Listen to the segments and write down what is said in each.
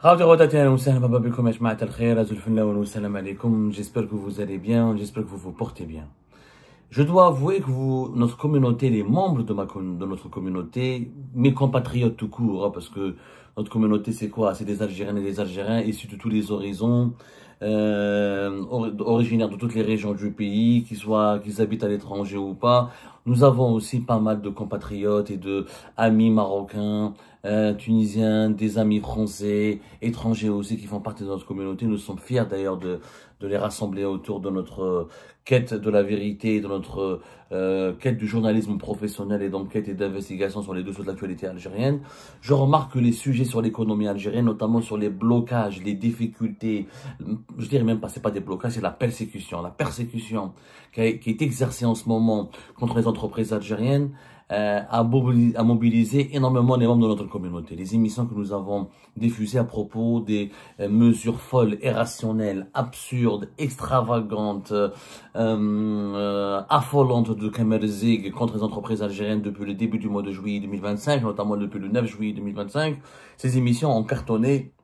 J'espère que vous allez bien, j'espère que vous vous portez bien. Je dois avouer que notre communauté, les membres de notre communauté, mes compatriotes tout court, parce que notre communauté c'est quoi? C'est des Algériennes et des Algériens issus de tous les horizons, originaires de toutes les régions du pays, qu'ils habitent à l'étranger ou pas. Nous avons aussi pas mal de compatriotes et de amis marocains, tunisiens, des amis français, étrangers aussi qui font partie de notre communauté. Nous sommes fiers d'ailleurs de les rassembler autour de notre quête de la vérité, de notre quête du journalisme professionnel et d'enquête et d'investigation sur les dessous de l'actualité algérienne. Je remarque que les sujets sur l'économie algérienne, notamment sur les blocages, les difficultés, je dirais même pas, c'est pas des blocages, c'est la persécution qui est exercée en ce moment contre les entreprises algériennes, a mobilisé énormément les membres de notre communauté. Les émissions que nous avons diffusées à propos des mesures folles, irrationnelles, absurdes, extravagantes, affolantes de Kamer Zig contre les entreprises algériennes depuis le début du mois de juillet 2025, notamment depuis le 9 juillet 2025, ces émissions ont cartonné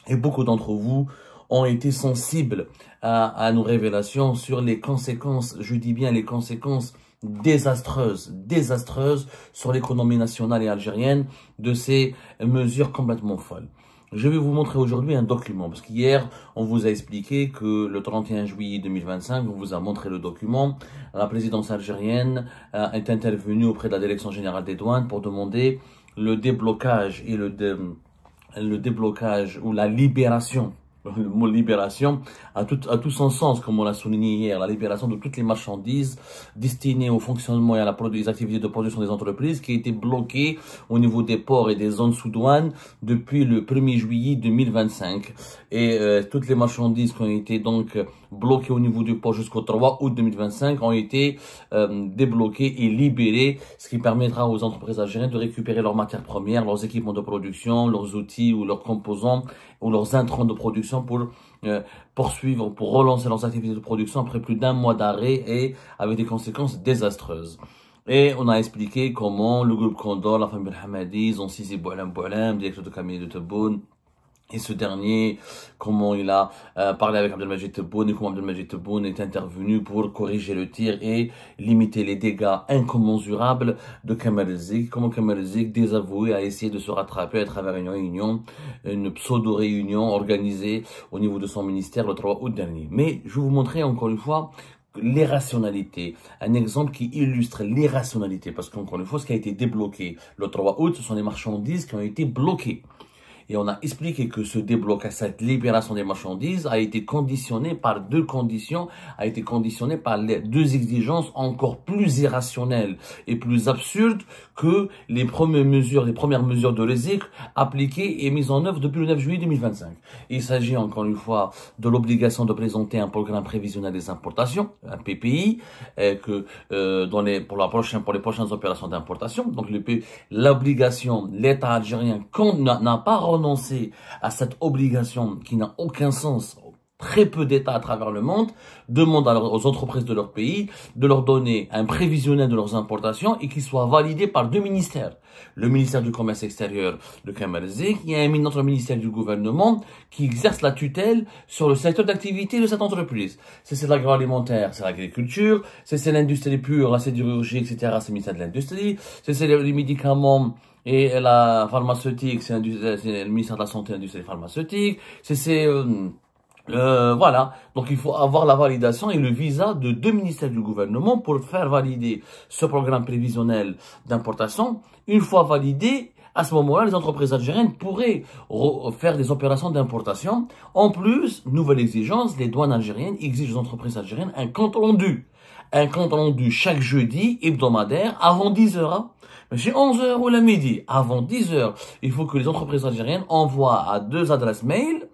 et beaucoup d'entre vous ont été sensibles à nos révélations sur les conséquences, je dis bien les conséquences désastreuses sur l'économie nationale et algérienne de ces mesures complètement folles. Je vais vous montrer aujourd'hui un document, parce qu'hier, on vous a expliqué que le 31 juillet 2025, on vous a montré le document, la présidence algérienne est intervenue auprès de la Direction générale des douanes pour demander le déblocage et le déblocage ou la libération. Le mot libération a tout son sens, comme on l'a souligné hier, la libération de toutes les marchandises destinées au fonctionnement et à les activités de production des entreprises qui étaient bloquées au niveau des ports et des zones sous douane depuis le 1er juillet 2025. Et toutes les marchandises qui ont été donc bloquées au niveau du port jusqu'au 3 août 2025 ont été débloquées et libérées, ce qui permettra aux entreprises algériennes de récupérer leurs matières premières, leurs équipements de production, leurs outils ou leurs composants ou leurs intrants de production pour poursuivre, pour relancer leurs activités de production après plus d'un mois d'arrêt et avec des conséquences désastreuses. Et on a expliqué comment le groupe Condor, la famille Hamadi, ils ont saisi Boualam, directeur de cabinet de Tebboune, et ce dernier, comment il a parlé avec Abdelmajid Tebboune et comment Abdelmajid Tebboune est intervenu pour corriger le tir et limiter les dégâts incommensurables de Kamal Zik. Comment Kamal Zik, désavoué, a essayé de se rattraper à travers une pseudo-réunion organisée au niveau de son ministère le 3 août dernier. Mais je vais vous montrer encore une fois l'irrationalité, un exemple qui illustre l'irrationalité, parce qu'encore une fois, ce qui a été débloqué le 3 août, ce sont les marchandises qui ont été bloquées. Et on a expliqué que ce déblocage, cette libération des marchandises a été conditionnée par deux conditions, a été conditionnée par les deux exigences encore plus irrationnelles et plus absurdes que les premières mesures de l'ESIC appliquées et mises en œuvre depuis le 9 juillet 2025. Il s'agit encore une fois de l'obligation de présenter un programme prévisionnel des importations, un PPI, pour les prochaines opérations d'importation. Donc l'obligation, l'État algérien n'a pas renoncer à cette obligation qui n'a aucun sens. Très peu d'États à travers le monde demandent aux entreprises de leur pays de leur donner un prévisionnel de leurs importations et qu'il soit validé par deux ministères. Le ministère du Commerce extérieur de Kamal Zik et un autre ministère du gouvernement qui exerce la tutelle sur le secteur d'activité de cette entreprise. C'est l'agroalimentaire, c'est l'agriculture, c'est l'industrie pure, la sidérurgie, etc. C'est le ministère de l'Industrie, c'est les médicaments et la pharmaceutique, c'est le ministère de la Santé et de l'Industrie pharmaceutique. Voilà. Donc, il faut avoir la validation et le visa de deux ministères du gouvernement pour faire valider ce programme prévisionnel d'importation. Une fois validé, à ce moment-là, les entreprises algériennes pourraient faire des opérations d'importation. En plus, nouvelle exigence, les douanes algériennes exigent aux entreprises algériennes un compte rendu. Un compte rendu chaque jeudi hebdomadaire avant 10 heures. Hein. Mais chez 11 heures ou le midi, avant 10 heures, il faut que les entreprises algériennes envoient à deux adresses mail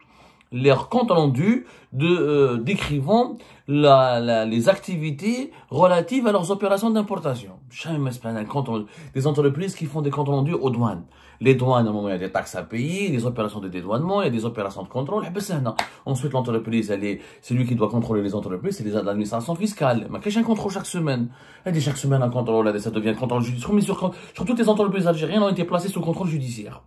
leur compte rendu décrivant les activités relatives à leurs opérations d'importation. Des entreprises qui font des comptes rendus aux douanes. Les douanes, à un moment, il y a des taxes à payer, des opérations de dédouanement, il y a des opérations de contrôle. Ensuite, l'entreprise, c'est lui qui doit contrôler les entreprises, c'est l'administration fiscale. Mais qu'est-ce qu'un contrôle chaque semaine? Il y a chaque semaine un contrôle, ça devient un contrôle judiciaire. Mais sur toutes les entreprises algériennes ont été placées sous contrôle judiciaire.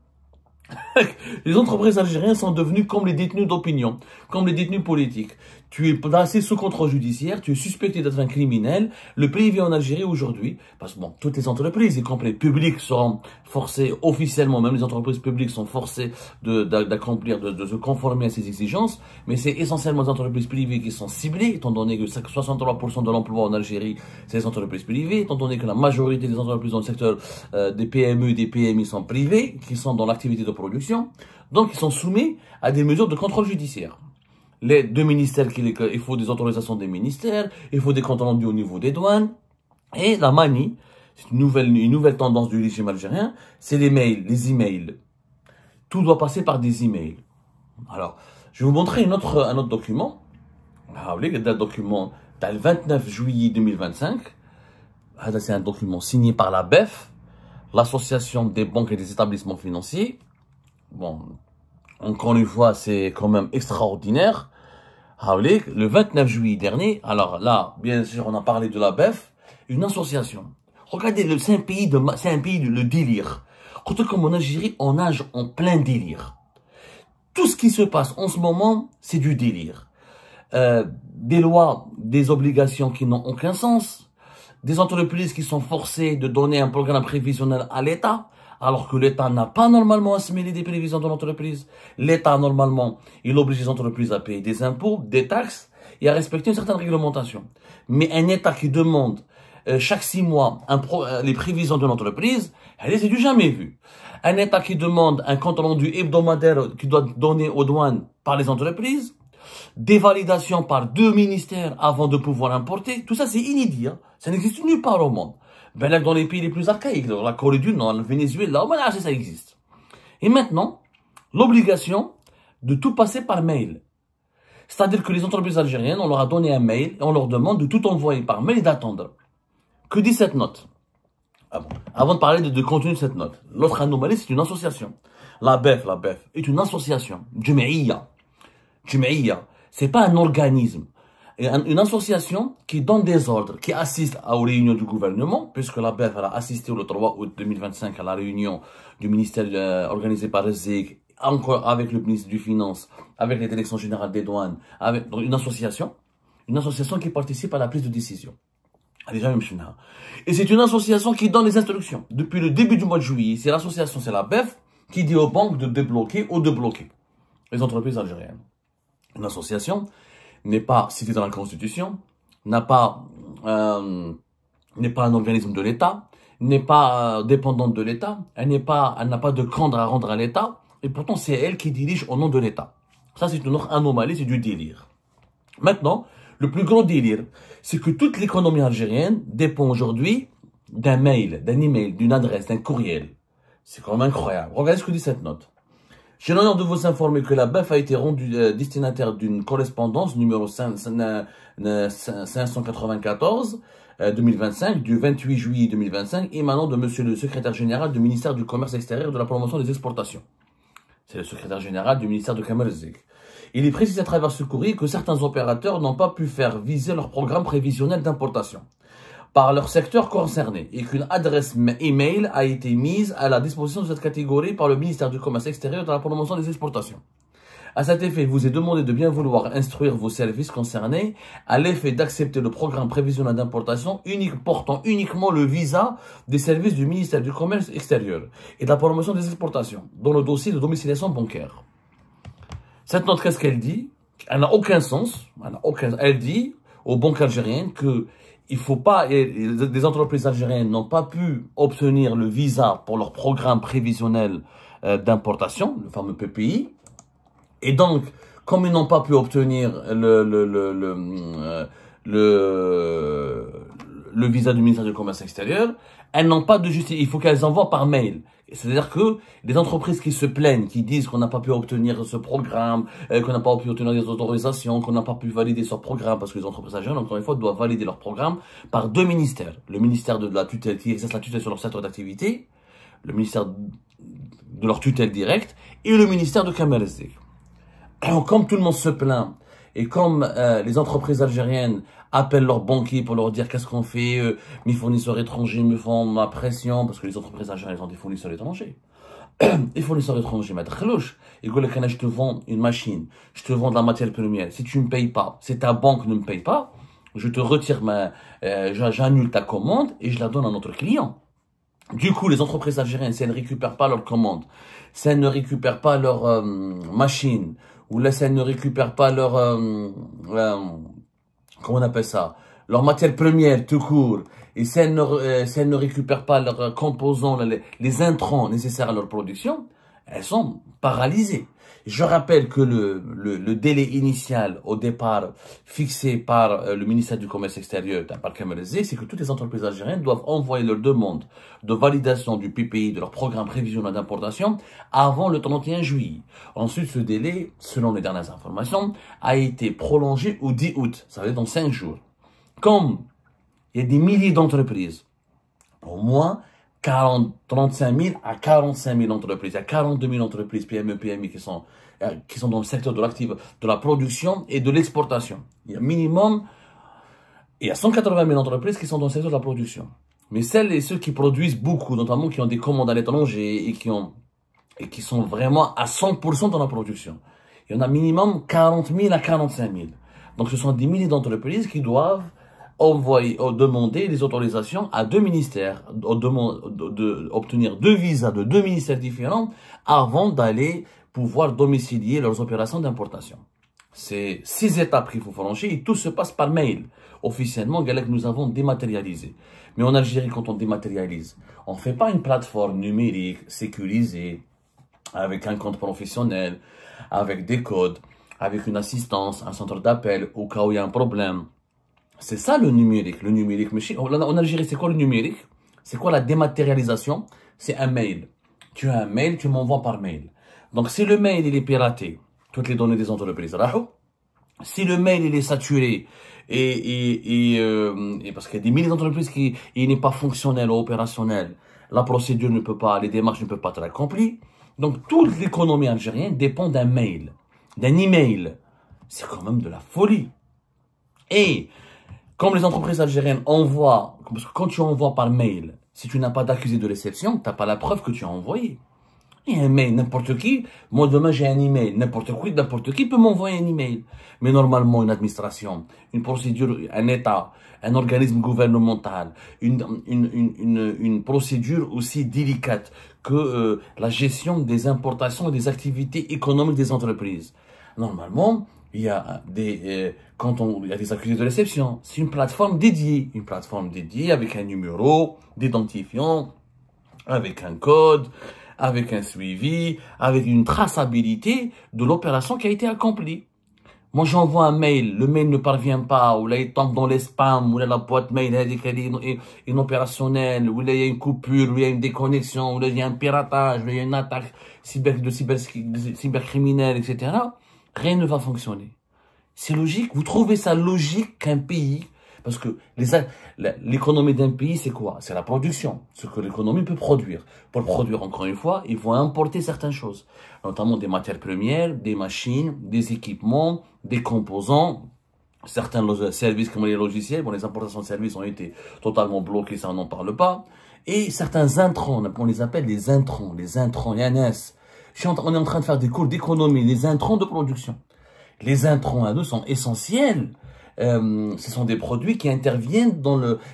Les entreprises algériennes sont devenues comme les détenus d'opinion, comme les détenus politiques. Tu es placé sous contrôle judiciaire, tu es suspecté d'être un criminel. Le pays vit en Algérie aujourd'hui, parce que bon, toutes les entreprises, y compris publiques, seront forcées officiellement, même les entreprises publiques sont forcées d'accomplir, de se conformer à ces exigences, mais c'est essentiellement les entreprises privées qui sont ciblées, étant donné que 63% de l'emploi en Algérie, c'est les entreprises privées, étant donné que la majorité des entreprises dans le secteur des PME et des PMI sont privées, qui sont dans l'activité de production, donc ils sont soumis à des mesures de contrôle judiciaire. Les deux ministères, il faut des autorisations des ministères, il faut des comptes rendus au niveau des douanes. Et la manie, c'est une nouvelle tendance du régime algérien, c'est les mails, les emails. Tout doit passer par des emails. Alors, je vais vous montrer un autre document. Ah, le document du 29 juillet 2025. C'est un document signé par la BEF, l'Association des banques et des établissements financiers. Bon, encore une fois, c'est quand même extraordinaire. Le 29 juillet dernier, alors là, bien sûr, on a parlé de la BEF, une association. Regardez, c'est un pays de délire. Regardez comme en Algérie, on nage en plein délire. Tout ce qui se passe en ce moment, c'est du délire. Des lois, des obligations qui n'ont aucun sens. Des entreprises qui sont forcées de donner un programme prévisionnel à l'État, alors que l'État n'a pas normalement à se mêler des prévisions de l'entreprise. L'État, normalement, il oblige les entreprises à payer des impôts, des taxes et à respecter une certaine réglementation. Mais un État qui demande chaque 6 mois les prévisions de l'entreprise, c'est du jamais vu. Un État qui demande un compte rendu hebdomadaire qui doit donner aux douanes par les entreprises, des validations par 2 ministères avant de pouvoir importer, tout ça c'est inédit, hein. Ça n'existe nulle part au monde. Ben là, dans les pays les plus archaïques, dans la Corée du Nord, le Venezuela, là, ça existe. Et maintenant, l'obligation de tout passer par mail. C'est-à-dire que les entreprises algériennes, on leur a donné un mail et on leur demande de tout envoyer par mail et d'attendre. Que dit cette note? Avant de parler de contenu de cette note, l'autre anomalie, c'est une association. La BEF est une association. Jum'iyya, c'est pas un organisme. Une association qui donne des ordres, qui assiste aux réunions du gouvernement, puisque la BEF a assisté le 3 août 2025 à la réunion du ministère organisée par le ZIC, encore avec le ministre du Finance, avec les directions générales des douanes, avec une association qui participe à la prise de décision. Et c'est une association qui donne les instructions. Depuis le début du mois de juillet, c'est l'association, c'est la BEF, qui dit aux banques de débloquer ou de bloquer les entreprises algériennes. Une association n'est pas citée dans la Constitution, n'est pas un organisme de l'État, n'est pas dépendante de l'État, elle n'a pas de compte à rendre à l'État, et pourtant c'est elle qui dirige au nom de l'État. Ça c'est une autre anomalie, c'est du délire. Maintenant, le plus gros délire, c'est que toute l'économie algérienne dépend aujourd'hui d'un mail, d'un email, d'une adresse, d'un courriel. C'est quand même incroyable. Regardez ce que dit cette note. J'ai l'honneur de vous informer que la BEF a été rendue destinataire d'une correspondance numéro 594 2025 du 28 juillet 2025 émanant de monsieur le secrétaire général du ministère du Commerce extérieur et de la promotion des exportations. C'est le secrétaire général du ministère de Kamel Zik. Il est précisé à travers ce courrier que certains opérateurs n'ont pas pu faire viser leur programme prévisionnel d'importation par leur secteur concerné et qu'une adresse email a été mise à la disposition de cette catégorie par le ministère du Commerce extérieur et de la promotion des exportations. À cet effet, il vous est demandé de bien vouloir instruire vos services concernés à l'effet d'accepter le programme prévisionnel d'importation portant uniquement le visa des services du ministère du Commerce extérieur et de la promotion des exportations dans le dossier de domiciliation bancaire. Cette note, qu'est-ce qu'elle dit? Elle n'a aucun sens. Elle dit aux banques algériennes que il faut pas, des entreprises algériennes n'ont pas pu obtenir le visa pour leur programme prévisionnel d'importation, le fameux PPI. Et donc, comme ils n'ont pas pu obtenir le visa du ministère du Commerce extérieur, elles n'ont pas de justice. Il faut qu'elles envoient par mail. C'est-à-dire que les entreprises qui se plaignent, qui disent qu'on n'a pas pu obtenir ce programme, qu'on n'a pas pu obtenir des autorisations, qu'on n'a pas pu valider ce programme, parce que les entreprises algériennes, encore une fois, doivent valider leur programme par 2 ministères. Le ministère de la tutelle, qui exerce la tutelle sur leur secteur d'activité, le ministère de leur tutelle directe, et le ministère de Kamel Zik. Alors, comme tout le monde se plaint, et comme les entreprises algériennes appellent leurs banquiers pour leur dire qu'est-ce qu'on fait, mes fournisseurs étrangers me font ma pression, parce que les entreprises algériennes ont des fournisseurs étrangers. Les fournisseurs étrangers, ils disent, je te vends une machine, je te vends de la matière première. Si tu ne me payes pas, si ta banque ne me paye pas, je te retire j'annule ta commande et je la donne à notre client. Du coup, les entreprises algériennes, si elles ne récupèrent pas leurs commandes, si elles ne récupèrent pas leurs machines, ou là, si elles ne récupèrent pas leur, comment on appelle ça, leur matière première tout court, et si elles ne récupèrent pas leurs composants, les intrants nécessaires à leur production, elles sont paralysées. Je rappelle que le délai initial au départ fixé par le ministère du Commerce extérieur, par Kamel Zik, c'est que toutes les entreprises algériennes doivent envoyer leur demande de validation du PPI, de leur programme prévisionnel d'importation, avant le 31 juillet. Ensuite, ce délai, selon les dernières informations, a été prolongé au 10 août, ça veut dire dans 5 jours. Comme il y a des milliers d'entreprises, au moins 35 000 à 45 000 entreprises. Il y a 42 000 entreprises PME, PMI qui sont dans le secteur de la production et de l'exportation. Il y a 180 000 entreprises qui sont dans le secteur de la production. Mais celles et ceux qui produisent beaucoup, notamment qui ont des commandes à l'étranger et qui sont vraiment à 100% dans la production. Il y en a minimum 40 000 à 45 000. Donc ce sont des milliers d'entreprises qui doivent demander les autorisations à 2 ministères, obtenir 2 visas de 2 ministères différents avant d'aller pouvoir domicilier leurs opérations d'importation. C'est 6 étapes qu'il faut franchir et tout se passe par mail. Officiellement, Galek, nous avons dématérialisé. Mais en Algérie, quand on dématérialise, on ne fait pas une plateforme numérique sécurisée avec un compte professionnel, avec des codes, avec une assistance, un centre d'appel au cas où il y a un problème. C'est ça le numérique. Le numérique, en Algérie, c'est quoi le numérique? C'est quoi la dématérialisation? C'est un mail. Tu as un mail, tu m'envoies par mail. Donc si le mail il est piraté, toutes les données des entreprises, si le mail il est saturé et parce qu'il y a des milliers d'entreprises qui n'est pas fonctionnel ou opérationnel, la procédure ne peut pas, les démarches ne peuvent pas être accomplies. Donc toute l'économie algérienne dépend d'un mail, d'un email. C'est quand même de la folie. Et comme les entreprises algériennes envoient, parce que quand tu envoies par mail, si tu n'as pas d'accusé de réception, tu n'as pas la preuve que tu as envoyé. Il y a un mail, n'importe qui, moi demain j'ai un email, n'importe qui peut m'envoyer un email. Mais normalement, une administration, une procédure, un État, un organisme gouvernemental, une procédure aussi délicate que la gestion des importations et des activités économiques des entreprises. Normalement, il y a il y a des accusés de réception. C'est une plateforme dédiée avec un numéro d'identifiant, avec un code, avec un suivi, avec une traçabilité de l'opération qui a été accomplie. Moi, j'envoie un mail, le mail ne parvient pas, ou là, il tombe dans les spams, ou là, la boîte mail est inopérationnelle, ou là, il y a une coupure, ou il y a une déconnexion, ou là, il y a un piratage, ou là, il y a une attaque cybercriminelle, etc. Rien ne va fonctionner. C'est logique. Vous trouvez ça logique qu'un pays, parce que l'économie d'un pays, c'est quoi? C'est la production, ce que l'économie peut produire. Pour le produire, encore une fois, il faut importer certaines choses, notamment des matières premières, des machines, des équipements, des composants, certains services comme les logiciels. Bon, les importations de services ont été totalement bloquées, ça on n'en parle pas. Et certains intrants, on les appelle les intrants, il y a un S. On est en train de faire des cours d'économie, les intrants de production. Les intrants à eux sont essentiels. Ce sont des produits qui interviennent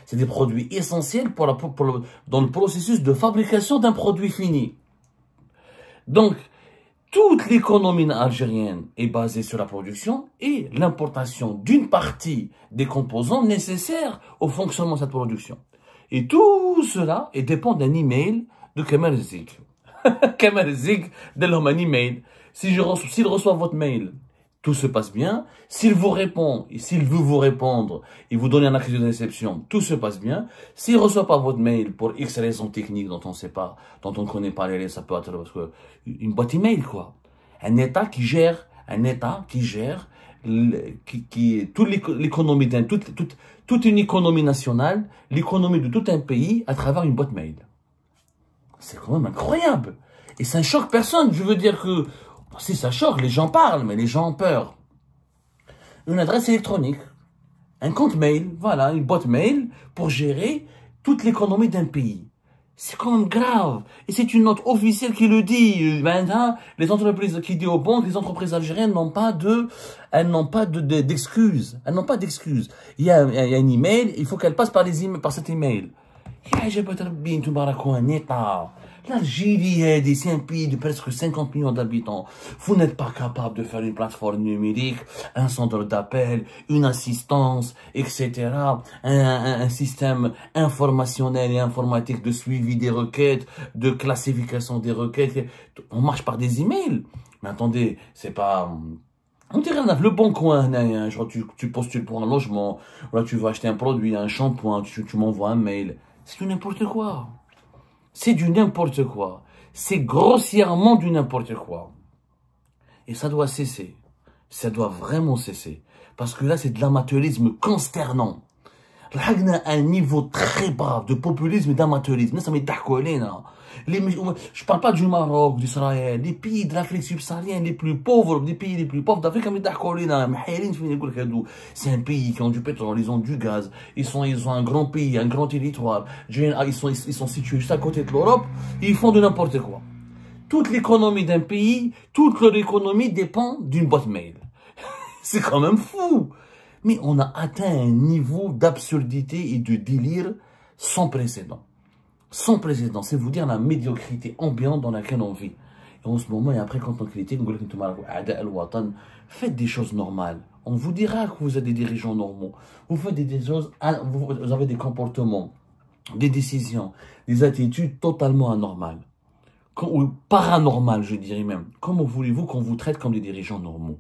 c'est des produits essentiels dans le processus de fabrication d'un produit fini. Donc, toute l'économie algérienne est basée sur la production et l'importation d'une partie des composants nécessaires au fonctionnement de cette production. Et tout cela dépend d'un email de Kamel Zik. Kamel Zik donne un email. S'il reçoit votre mail, tout se passe bien. S'il vous répond, et s'il veut vous répondre, et vous donner un accusé de réception, tout se passe bien. S'il ne reçoit pas votre mail pour X raisons techniques dont on ne sait pas, dont on ne connaît pas les, ça peut être parce que une boîte email, quoi. Un État qui gère toute l'économie toute une économie nationale, l'économie de tout un pays à travers une boîte mail. C'est quand même incroyable. Et ça ne choque personne. Je veux dire que, si ça choque, les gens parlent, mais les gens ont peur. Une adresse électronique, un compte mail, voilà, une boîte mail pour gérer toute l'économie d'un pays. C'est quand même grave. Et c'est une note officielle qui le dit. Maintenant, les entreprises qui disent aux banques, les entreprises algériennes elles n'ont pas d'excuses. Elles n'ont pas d'excuses. Il y a un email, il faut qu'elles passent par cet email. L'Algérie, c'est un pays de presque 50 millions d'habitants. Vous n'êtes pas capable de faire une plateforme numérique, un centre d'appel, une assistance, etc. Un système informationnel et informatique de suivi des requêtes, de classification des requêtes. On marche par des emails. Mais attendez, c'est pas... On dirait le bon coin, genre tu postules pour un logement, là tu vas acheter un produit, un shampoing, tu m'envoies un mail. C'est du n'importe quoi. C'est du n'importe quoi. C'est grossièrement du n'importe quoi. Et ça doit cesser. Ça doit vraiment cesser. Parce que là, c'est de l'amateurisme consternant. Un niveau très bas de populisme et d'amateurisme. Je parle pas du Maroc, d'Israël, les pays de l'Afrique subsaharienne les plus pauvres, des pays les plus pauvres d'Afrique, c'est un pays qui ont du pétrole, ils ont du gaz, ils ont un grand pays, un grand territoire, ils sont situés juste à côté de l'Europe, ils font de n'importe quoi. Toute l'économie d'un pays, toute leur économie dépend d'une boîte mail. C'est quand même fou. Mais on a atteint un niveau d'absurdité et de délire sans précédent. Sans précédent, c'est vous dire la médiocrité ambiante dans laquelle on vit. Et en ce moment, et après, quand on critique, faites des choses normales. On vous dira que vous êtes des dirigeants normaux. Vous faites des choses, vous avez des comportements, des décisions, des attitudes totalement anormales. Ou paranormales, je dirais même. Comment voulez-vous qu'on vous traite comme des dirigeants normaux?